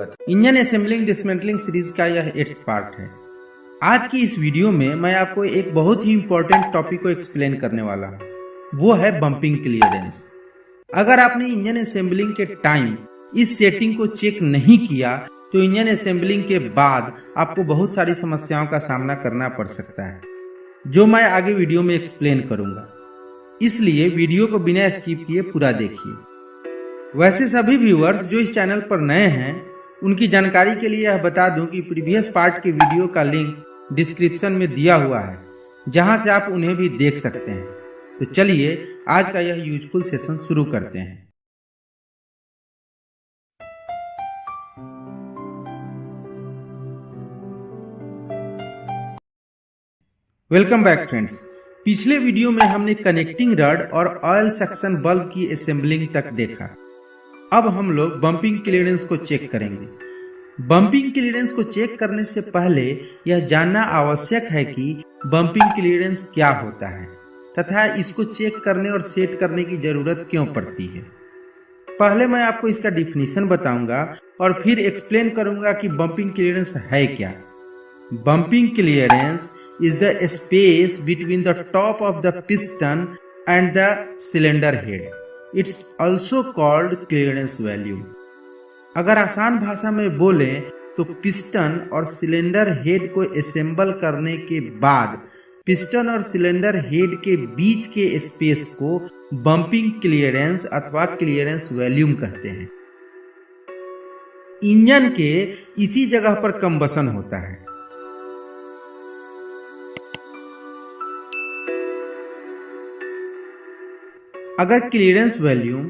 Engine assembling dismantling series का यह 8th part है। आज की इस वीडियो में मैं आपको एक बहुत ही इंपॉर्टेंट टॉपिक को एक्सप्लेन करने वाला हूँ, वो है बम्पिंग क्लियरेंस। अगर आपने इंजन असेंबलिंग के टाइम इस सेटिंग को चेक नहीं किया तो इंजन असेंबलिंग के बाद आपको बहुत सारी समस्याओं का सामना करना पड़ सकता है, जो मैं आगे वीडियो में एक्सप्लेन करूंगा। इसलिए वीडियो को बिना स्किप किए पूरा देखिए। वैसे सभी व्यूअर्स जो इस चैनल पर नए हैं उनकी जानकारी के लिए यह बता दूं कि प्रीवियस पार्ट के वीडियो का लिंक डिस्क्रिप्शन में दिया हुआ है, जहां से आप उन्हें भी देख सकते हैं। तो चलिए आज का यह यूजफुल सेशन शुरू करते हैं। Welcome back friends. पिछले वीडियो में हमने कनेक्टिंग रड और ऑयल सक्शन बल्ब की असेंबलिंग तक देखा। अब हम लोग बम्पिंग क्लियरेंस को चेक करेंगे। बम्पिंग क्लियरेंस को चेक करने से पहले यह जानना आवश्यक है कि बम्पिंग क्लियरेंस क्या होता है तथा इसको चेक करने और सेट करने की जरूरत क्यों पड़ती है। पहले मैं आपको इसका डिफिनीशन बताऊंगा और फिर एक्सप्लेन करूंगा कि बम्पिंग क्लियरेंस है क्या। Bumping clearance is the space between the top of the piston and the cylinder head. It's also called clearance value. अगर आसान भाषा में बोलें तो पिस्टन और सिलेंडर हेड को असेंबल करने के बाद पिस्टन और सिलेंडर हेड के बीच के स्पेस को बम्पिंग क्लियरेंस अथवा क्लियरेंस वॉल्यूम कहते हैं। इंजन के इसी जगह पर कंबसन होता है। अगर क्लियरेंस वॉल्यूम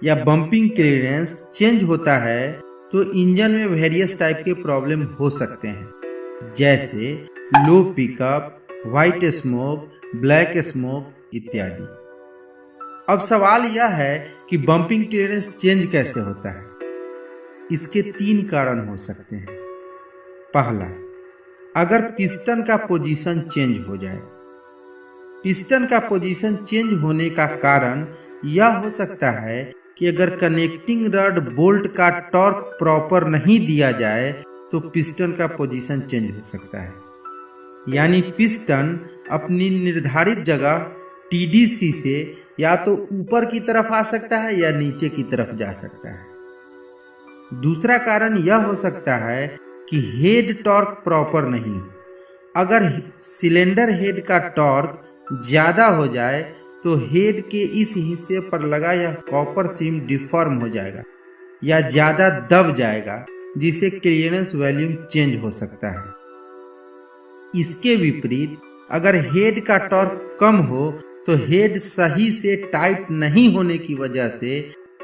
या बम्पिंग क्लियरेंस चेंज होता है तो इंजन में वेरियस टाइप के प्रॉब्लम हो सकते हैं, जैसे low pickup, white smoke, black smoke इत्यादि। अब सवाल यह है कि बम्पिंग क्लियरेंस चेंज कैसे होता है। इसके 3 कारण हो सकते हैं। पहला, अगर पिस्टन का पोजीशन चेंज हो जाए। पिस्टन का पोजीशन चेंज होने का कारण यह हो सकता है कि अगर कनेक्टिंग रड बोल्ट का टॉर्क प्रॉपर नहीं दिया जाए तो पिस्टन का पोजीशन चेंज हो सकता है, यानी पिस्टन अपनी निर्धारित जगह टीडीसी से या तो ऊपर की तरफ आ सकता है या नीचे की तरफ जा सकता है। दूसरा कारण यह हो सकता है कि हेड टॉर्क प्रॉपर नहीं। अगर सिलेंडर हेड का टॉर्क ज्यादा हो जाए तो हेड के इस हिस्से पर लगा यह कॉपर सीम डिफॉर्म हो जाएगा या ज्यादा दब जाएगा, जिससे क्लियरेंस वॉल्यूम चेंज हो सकता है। इसके विपरीत अगर हेड का टॉर्क कम हो तो हेड सही से टाइट नहीं होने की वजह से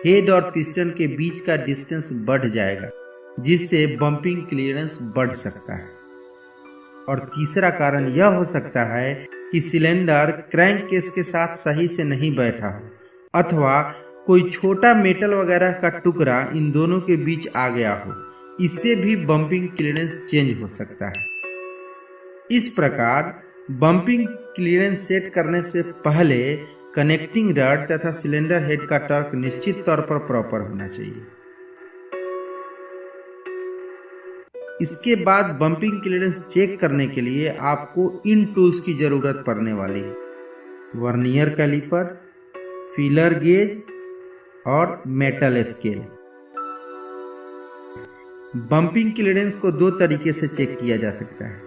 हेड और पिस्टन के बीच का डिस्टेंस बढ़ जाएगा, जिससे बम्पिंग क्लियरेंस बढ़ सकता है। और तीसरा कारण यह हो सकता है कि सिलेंडर क्रैंक केस के साथ सही से नहीं बैठा हो अथवा कोई छोटा मेटल वगैरह का टुकड़ा इन दोनों के बीच आ गया हो। इससे भी बम्पिंग क्लियरेंस चेंज हो सकता है। इस प्रकार बम्पिंग क्लियरेंस सेट करने से पहले कनेक्टिंग रड तथा सिलेंडर हेड का टॉर्क निश्चित तौर पर प्रॉपर होना चाहिए। इसके बाद बम्पिंग क्लियरेंस चेक करने के लिए आपको इन टूल्स की जरूरत पड़ने वाली है: वर्नियर कैलिपर, फीलर गेज और मेटल स्केल। बम्पिंग क्लियरेंस को 2 तरीके से चेक किया जा सकता है,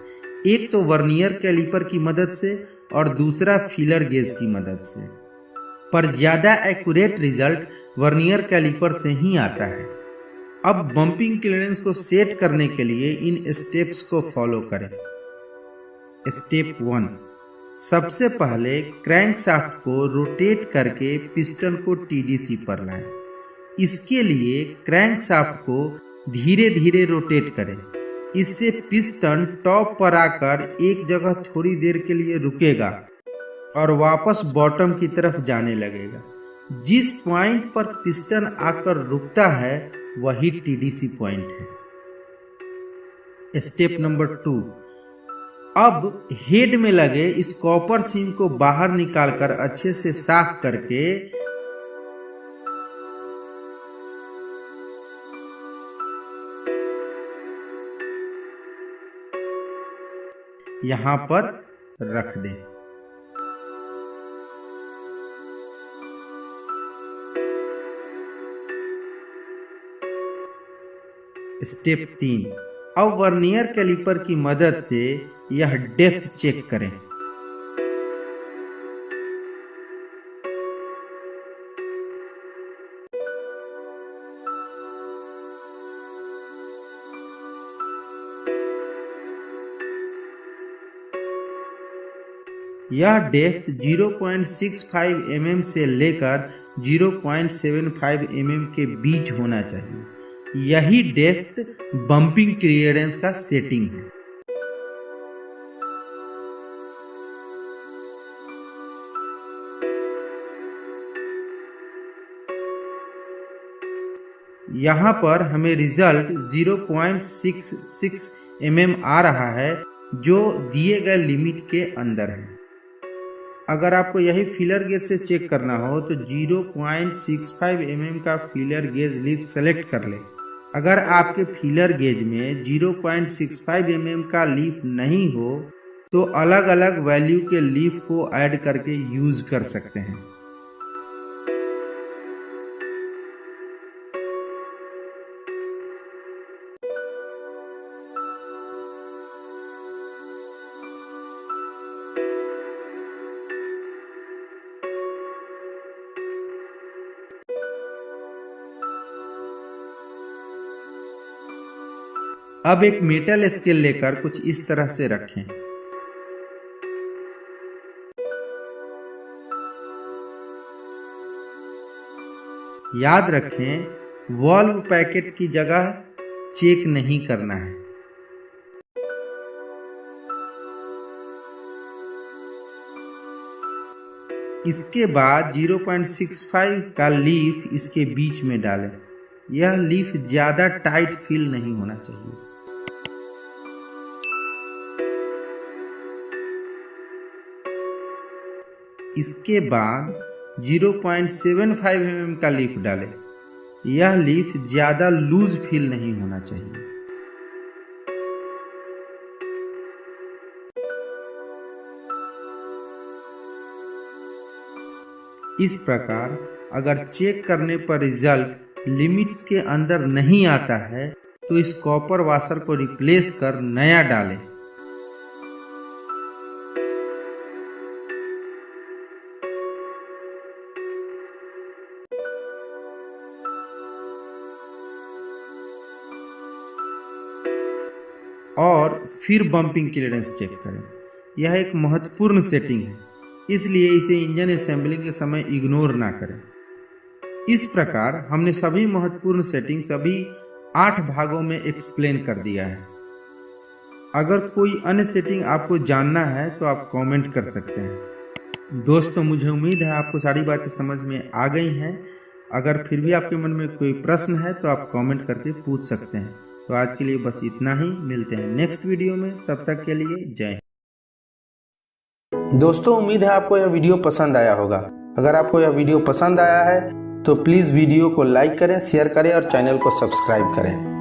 एक तो वर्नियर कैलिपर की मदद से और दूसरा फीलर गेज की मदद से। पर ज्यादा एक्यूरेट रिजल्ट वर्नियर कैलिपर से ही आता है। अब बम्पिंग क्लियरेंस को सेट करने के लिए इन स्टेप्स को फॉलो करें। स्टेप 1, सबसे पहले क्रैंक शाफ्ट को रोटेट करके पिस्टन को टीडीसी पर लाएं। इसके लिए क्रैंक शाफ्ट को धीरे धीरे रोटेट करें। इससे पिस्टन टॉप पर आकर एक जगह थोड़ी देर के लिए रुकेगा और वापस बॉटम की तरफ जाने लगेगा। जिस पॉइंट पर पिस्टन आकर रुकता है वही टीडीसी पॉइंट है। स्टेप नंबर 2, अब हेड में लगे इस कॉपर सीम को बाहर निकालकर अच्छे से साफ करके यहाँ पर रख दें। स्टेप 3, अब वर्नियर कैलिपर की मदद से यह डेप्थ चेक करें। यह डेप्थ 0.65 mm से लेकर 0.75 mm के बीच होना चाहिए। यही डेप्थ बम्पिंग क्लियरेंस का सेटिंग है। यहाँ पर हमें रिजल्ट 0.66 mm आ रहा है, जो दिए गए लिमिट के अंदर है। अगर आपको यही फीलर गेज से चेक करना हो तो 0.65 mm का फीलर गेज लीफ सेलेक्ट कर ले। अगर आपके फीलर गेज में 0.65 mm का लीफ नहीं हो तो अलग अलग वैल्यू के लीफ को ऐड करके यूज कर सकते हैं। अब एक मेटल स्केल लेकर कुछ इस तरह से रखें। याद रखें, वॉल्व पैकेट की जगह चेक नहीं करना है। इसके बाद 0.65 का लीफ इसके बीच में डालें। यह लीफ ज्यादा टाइट फील नहीं होना चाहिए। इसके बाद 0.75 mm का लीफ डालें। यह लीफ ज्यादा लूज फील नहीं होना चाहिए। इस प्रकार अगर चेक करने पर रिजल्ट लिमिट्स के अंदर नहीं आता है तो इस कॉपर वाशर को रिप्लेस कर नया डालें। और फिर बम्पिंग क्लियरेंस चेक करें। यह एक महत्वपूर्ण सेटिंग है, इसलिए इसे इंजन असेंबलिंग के समय इग्नोर ना करें। इस प्रकार हमने सभी महत्वपूर्ण सेटिंग सभी 8 भागों में एक्सप्लेन कर दिया है। अगर कोई अन्य सेटिंग आपको जानना है तो आप कमेंट कर सकते हैं। दोस्तों, मुझे उम्मीद है आपको सारी बातें समझ में आ गई हैं। अगर फिर भी आपके मन में कोई प्रश्न है तो आप कमेंट करके पूछ सकते हैं। तो आज के लिए बस इतना ही। मिलते हैं नेक्स्ट वीडियो में, तब तक के लिए जय हिंद। दोस्तों, उम्मीद है आपको यह वीडियो पसंद आया होगा। अगर आपको यह वीडियो पसंद आया है तो प्लीज़ वीडियो को लाइक करें, शेयर करें और चैनल को सब्सक्राइब करें।